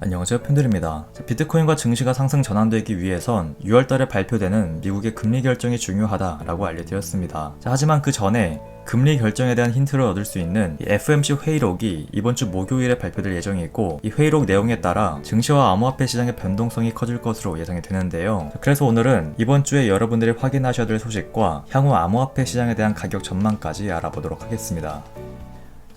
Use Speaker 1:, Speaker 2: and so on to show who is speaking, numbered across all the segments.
Speaker 1: 안녕하세요, 팬들입니다. 비트코인과 증시가 상승 전환되기 위해선 6월달에 발표되는 미국의 금리 결정이 중요하다라고 알려드렸습니다. 하지만 그 전에 금리 결정에 대한 힌트를 얻을 수 있는 FOMC 회의록이 이번 주 목요일에 발표될 예정이고, 이 회의록 내용에 따라 증시와 암호화폐 시장의 변동성이 커질 것으로 예상이 되는데요. 그래서 오늘은 이번 주에 여러분들이 확인하셔야 될 소식과 향후 암호화폐 시장에 대한 가격 전망까지 알아보도록 하겠습니다.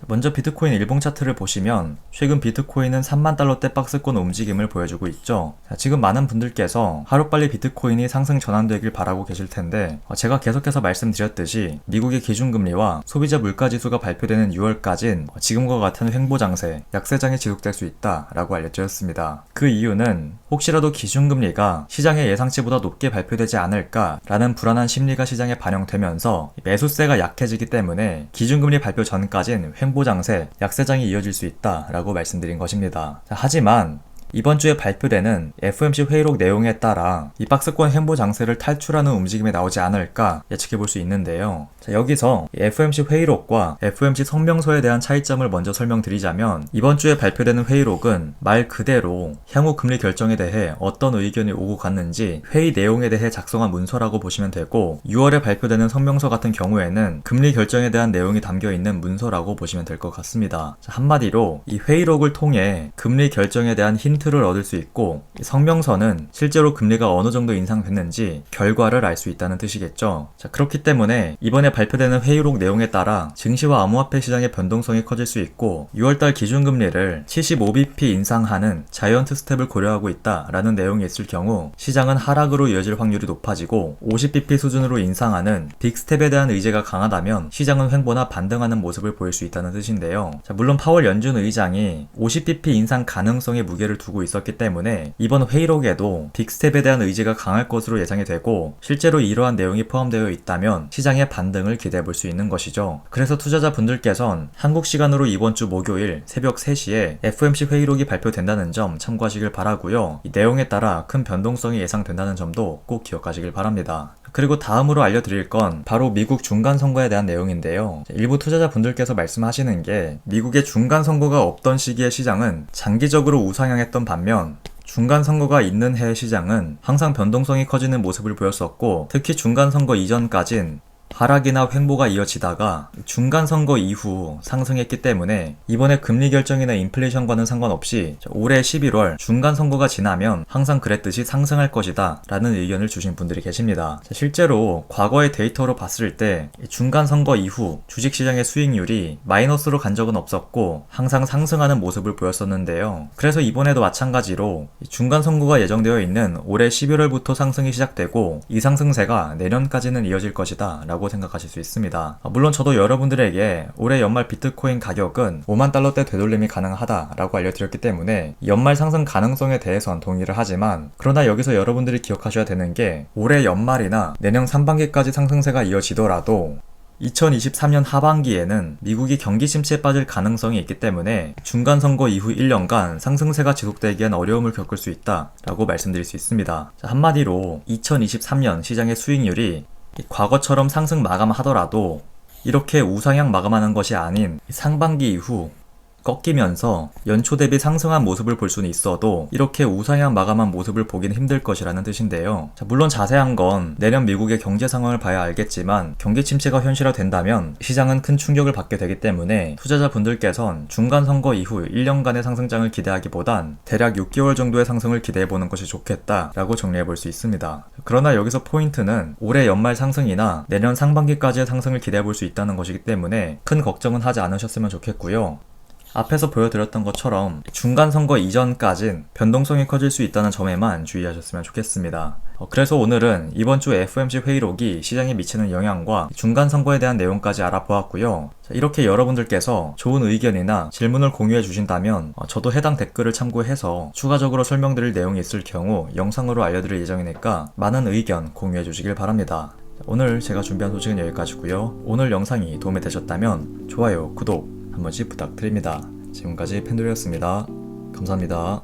Speaker 1: 먼저 비트코인 일봉 차트를 보시면 최근 비트코인은 3만 달러대 박스권 움직임을 보여주고 있죠. 지금 많은 분들께서 하루빨리 비트코인이 상승 전환되길 바라고 계실 텐데, 제가 계속해서 말씀드렸듯이 미국의 기준금리와 소비자 물가지수가 발표되는 6월까진 지금과 같은 횡보장세, 약세장이 지속될 수 있다라고 알려드렸습니다. 그 이유는 혹시라도 기준금리가 시장의 예상치보다 높게 발표되지 않을까라는 불안한 심리가 시장에 반영되면서 매수세가 약해지기 때문에 기준금리 발표 전까진 횡보장세, 약세장이 이어질 수 있다라고 말씀드린 것입니다. 하지만 이번 주에 발표되는 FOMC 회의록 내용에 따라 이 박스권 횡보 장세를 탈출하는 움직임이 나오지 않을까 예측해볼 수 있는데요. 여기서 FOMC 회의록과 FOMC 성명서에 대한 차이점을 먼저 설명드리자면, 이번 주에 발표되는 회의록은 말 그대로 향후 금리 결정에 대해 어떤 의견이 오고 갔는지 회의 내용에 대해 작성한 문서라고 보시면 되고, 6월에 발표되는 성명서 같은 경우에는 금리 결정에 대한 내용이 담겨있는 문서라고 보시면 될 것 같습니다. 한마디로 이 회의록을 통해 금리 결정에 대한 힌트를 얻을 수 있고, 성명서는 실제로 금리가 어느 정도 인상됐는지 결과를 알 수 있다는 뜻이겠죠. 그렇기 때문에 이번에 발표되는 회의록 내용에 따라 증시와 암호화폐 시장의 변동성이 커질 수 있고, 6월달 기준금리를 75bp 인상하는 자이언트 스텝을 고려하고 있다라는 내용이 있을 경우 시장은 하락으로 이어질 확률이 높아지고, 50bp 수준으로 인상하는 빅스텝에 대한 의지가 강하다면 시장은 횡보나 반등하는 모습을 보일 수 있다는 뜻인데요. 물론 파월 연준 의장이 50bp 인상 가능성에 무게를 두고 있었기 때문에 이번 회의록에도 빅스텝에 대한 의지가 강할 것으로 예상이 되고, 실제로 이러한 내용이 포함되어 있다면 시장의 반등을 기대해 볼 수 있는 것이죠. 그래서 투자자분들께선 한국 시간으로 이번 주 목요일 새벽 3시에 FOMC 회의록이 발표된다는 점 참고하시길 바라고요. 이 내용에 따라 큰 변동성이 예상된다는 점도 꼭 기억하시길 바랍니다. 그리고 다음으로 알려드릴 건 바로 미국 중간선거에 대한 내용인데요. 일부 투자자분들께서 말씀하시는 게, 미국의 중간선거가 없던 시기의 시장은 장기적으로 우상향했던 반면 중간선거가 있는 해의 시장은 항상 변동성이 커지는 모습을 보였었고, 특히 중간선거 이전까진 하락이나 횡보가 이어지다가 중간선거 이후 상승했기 때문에 이번에 금리 결정이나 인플레이션과는 상관없이 올해 11월 중간선거가 지나면 항상 그랬듯이 상승할 것이다 라는 의견을 주신 분들이 계십니다. 실제로 과거의 데이터로 봤을 때 중간선거 이후 주식시장의 수익률이 마이너스로 간 적은 없었고 항상 상승하는 모습을 보였었는데요. 그래서 이번에도 마찬가지로 중간선거가 예정되어 있는 올해 11월부터 상승이 시작되고, 이 상승세가 내년까지는 이어질 것이다 라고 생각하실 수 있습니다. 물론 저도 여러분들에게 올해 연말 비트코인 가격은 5만 달러대 되돌림이 가능하다라고 알려드렸기 때문에 연말 상승 가능성에 대해선 동의를 하지만, 그러나 여기서 여러분들이 기억하셔야 되는 게, 올해 연말이나 내년 상반기까지 상승세가 이어지더라도 2023년 하반기에는 미국이 경기 침체에 빠질 가능성이 있기 때문에 중간선거 이후 1년간 상승세가 지속되기엔 어려움을 겪을 수 있다라고 말씀드릴 수 있습니다. 한마디로 2023년 시장의 수익률이 과거처럼 상승 마감하더라도 이렇게 우상향 마감하는 것이 아닌 상반기 이후 꺾이면서 연초 대비 상승한 모습을 볼 수는 있어도 이렇게 우상향 마감한 모습을 보기는 힘들 것이라는 뜻인데요. 물론 자세한 건 내년 미국의 경제 상황을 봐야 알겠지만, 경기 침체가 현실화된다면 시장은 큰 충격을 받게 되기 때문에 투자자분들께선 중간선거 이후 1년간의 상승장을 기대하기보단 대략 6개월 정도의 상승을 기대해보는 것이 좋겠다라고 정리해볼 수 있습니다. 그러나 여기서 포인트는 올해 연말 상승이나 내년 상반기까지의 상승을 기대해볼 수 있다는 것이기 때문에 큰 걱정은 하지 않으셨으면 좋겠고요. 앞에서 보여드렸던 것처럼 중간선거 이전까진 변동성이 커질 수 있다는 점에만 주의하셨으면 좋겠습니다. 그래서 오늘은 이번 주 FOMC 회의록이 시장에 미치는 영향과 중간선거에 대한 내용까지 알아보았고요. 이렇게 여러분들께서 좋은 의견이나 질문을 공유해 주신다면 저도 해당 댓글을 참고해서 추가적으로 설명드릴 내용이 있을 경우 영상으로 알려드릴 예정이니까 많은 의견 공유해 주시길 바랍니다. 오늘 제가 준비한 소식은 여기까지고요. 오늘 영상이 도움이 되셨다면 좋아요, 구독 한 번씩 부탁드립니다. 지금까지 팬돌이었습니다. 감사합니다.